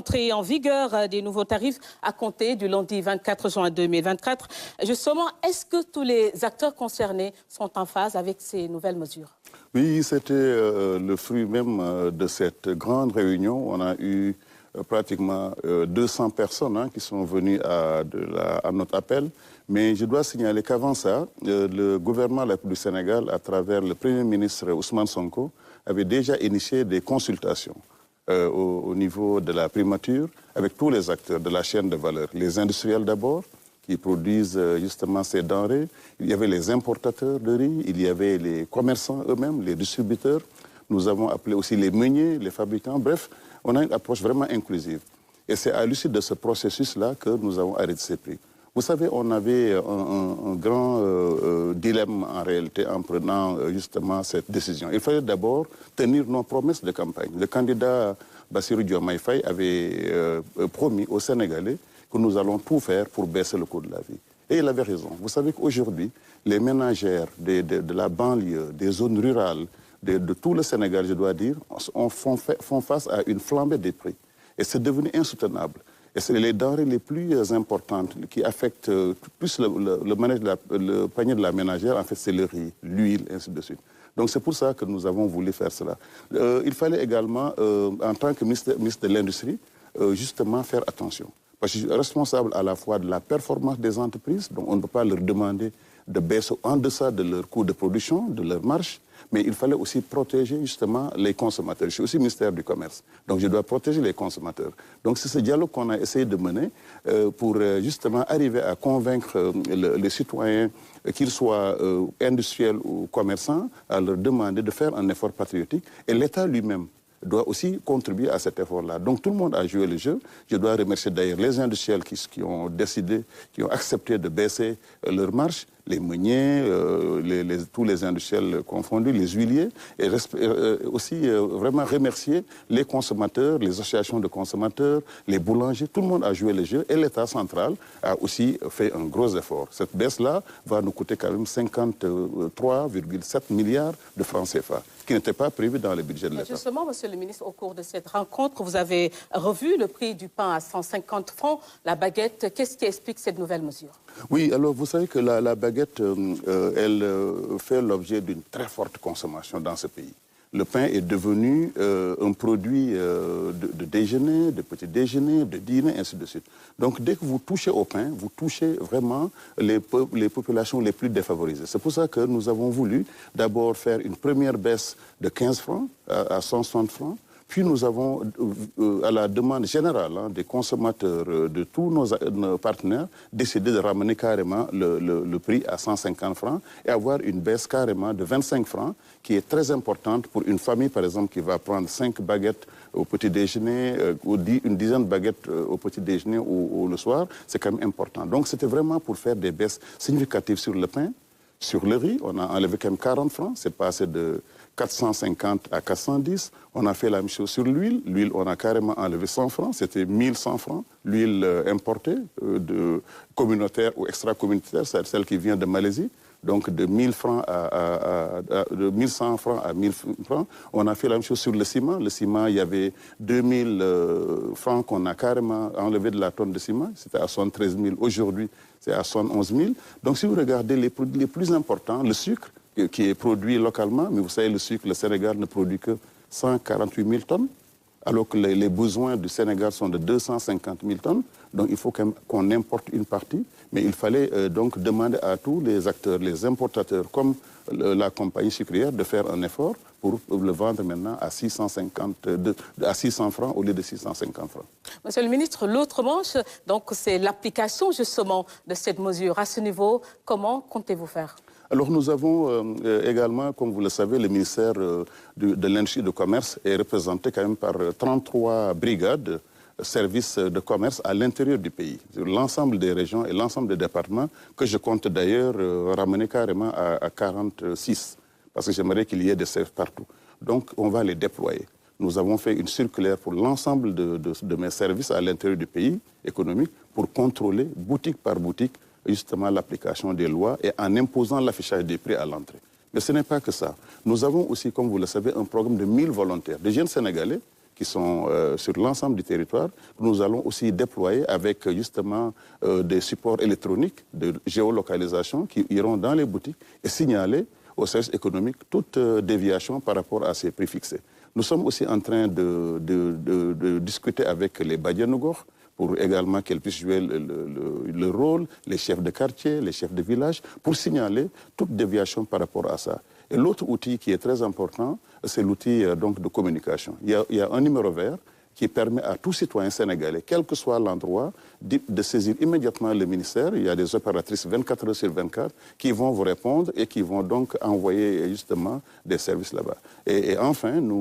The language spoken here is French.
Entrée en vigueur des nouveaux tarifs à compter du lundi 24 juin 2024. Justement, est-ce que tous les acteurs concernés sont en phase avec ces nouvelles mesures? Oui, c'était le fruit même de cette grande réunion. On a eu pratiquement 200 personnes qui sont venues à notre appel. Mais je dois signaler qu'avant ça, le gouvernement de la République du Sénégal, à travers le Premier ministre Ousmane Sonko, avait déjà initié des consultations au niveau de la primature avec tous les acteurs de la chaîne de valeur. Les industriels d'abord, qui produisent justement ces denrées. Il y avait les importateurs de riz, il y avait les commerçants eux-mêmes, les distributeurs. Nous avons appelé aussi les meuniers, les fabricants. Bref, on a une approche vraiment inclusive. Et c'est à l'issue de ce processus-là que nous avons arrêté ces prix. Vous savez, on avait un grand dilemme en réalité en prenant justement cette décision. Il fallait d'abord tenir nos promesses de campagne. Le candidat Bassirou Diomaye Faye avait promis aux Sénégalais que nous allons tout faire pour baisser le coût de la vie. Et il avait raison. Vous savez qu'aujourd'hui, les ménagères de la banlieue, des zones rurales, de tout le Sénégal, je dois dire, font face à une flambée des prix. Et c'est devenu insoutenable. Et c'est les denrées les plus importantes qui affectent plus le panier de la ménagère, en fait, c'est le riz, l'huile, ainsi de suite. Donc c'est pour ça que nous avons voulu faire cela. Il fallait également, en tant que ministre de l'Industrie, justement faire attention. Parce que je suis responsable à la fois de la performance des entreprises, donc on ne peut pas leur demander de baisser en deçà de leur coût de production, de leur marge, mais il fallait aussi protéger justement les consommateurs. Je suis aussi ministère du Commerce, donc je dois protéger les consommateurs. Donc c'est ce dialogue qu'on a essayé de mener pour justement arriver à convaincre les citoyens, qu'ils soient industriels ou commerçants, à leur demander de faire un effort patriotique. Et l'État lui-même doit aussi contribuer à cet effort-là. Donc tout le monde a joué le jeu. Je dois remercier d'ailleurs les industriels qui ont décidé, qui ont accepté de baisser leur marge, les meuniers, tous les industriels confondus, les huiliers, et aussi vraiment remercier les consommateurs, les associations de consommateurs, les boulangers. Tout le monde a joué le jeu et l'État central a aussi fait un gros effort. Cette baisse-là va nous coûter quand même 53,7 milliards de francs CFA, qui n'était pas prévu dans le budget de l'État. Justement, Monsieur le ministre, au cours de cette rencontre, vous avez revu le prix du pain à 150 francs, la baguette. Qu'est-ce qui explique cette nouvelle mesure? Oui, alors vous savez que la baguette, elle fait l'objet d'une très forte consommation dans ce pays. Le pain est devenu un produit de déjeuner, de petit déjeuner, de dîner, ainsi de suite. Donc dès que vous touchez au pain, vous touchez vraiment les populations les plus défavorisées. C'est pour ça que nous avons voulu d'abord faire une première baisse de 15 francs à 160 francs. Puis nous avons, à la demande générale des consommateurs, de tous nos partenaires, décidé de ramener carrément le prix à 150 francs et avoir une baisse carrément de 25 francs, qui est très importante pour une famille, par exemple, qui va prendre 5 baguettes au petit déjeuner, ou une dizaine de baguettes au petit déjeuner ou le soir. C'est quand même important. Donc c'était vraiment pour faire des baisses significatives sur le pain. Sur le riz, on a enlevé quand même 40 francs, c'est passé de 450 à 410. On a fait la même chose sur l'huile. L'huile, on a carrément enlevé 100 francs, c'était 1100 francs. L'huile importée, communautaire ou extra-communautaire, c'est celle qui vient de Malaisie. Donc de 1100 francs à 1000 francs. On a fait la même chose sur le ciment. Le ciment, il y avait 2000 francs qu'on a carrément enlevé de la tonne de ciment. C'était à 73 000. Aujourd'hui, c'est à 71 000. Donc si vous regardez les produits les plus importants, le sucre, qui est produit localement, mais vous savez, le sucre, le Sénégal ne produit que 148 000 tonnes, alors que les besoins du Sénégal sont de 250 000 tonnes. Donc il faut qu'on importe une partie, mais il fallait donc demander à tous les acteurs, les importateurs, comme la compagnie sucrière, de faire un effort pour le vendre maintenant à 600 francs au lieu de 650 francs. Monsieur le ministre, l'autre manche, donc c'est l'application justement de cette mesure. À ce niveau, comment comptez-vous faire? Alors nous avons également, comme vous le savez, le ministère de l'Industrie et du Commerce est représenté quand même par 33 brigades, services de commerce à l'intérieur du pays, l'ensemble des régions et l'ensemble des départements, que je compte d'ailleurs ramener carrément à 46, parce que j'aimerais qu'il y ait des services partout. Donc on va les déployer. Nous avons fait une circulaire pour l'ensemble de mes services à l'intérieur du pays économique pour contrôler boutique par boutique justement l'application des lois et en imposant l'affichage des prix à l'entrée. Mais ce n'est pas que ça. Nous avons aussi, comme vous le savez, un programme de 1000 volontaires, des jeunes Sénégalais qui sont sur l'ensemble du territoire, que nous allons aussi déployer avec justement des supports électroniques de géolocalisation qui iront dans les boutiques et signaler au service économique toute déviation par rapport à ces prix fixés. Nous sommes aussi en train de discuter avec les Badianougor pour également qu'elles puissent jouer le rôle, les chefs de quartier, les chefs de village, pour signaler toute déviation par rapport à ça. Et l'autre outil qui est très important, c'est l'outil donc de communication. Il y a un numéro vert qui permet à tout citoyen sénégalais, quel que soit l'endroit, de saisir immédiatement le ministère. Il y a des opératrices 24 heures sur 24 qui vont vous répondre et qui vont donc envoyer justement des services là-bas. Et enfin, nous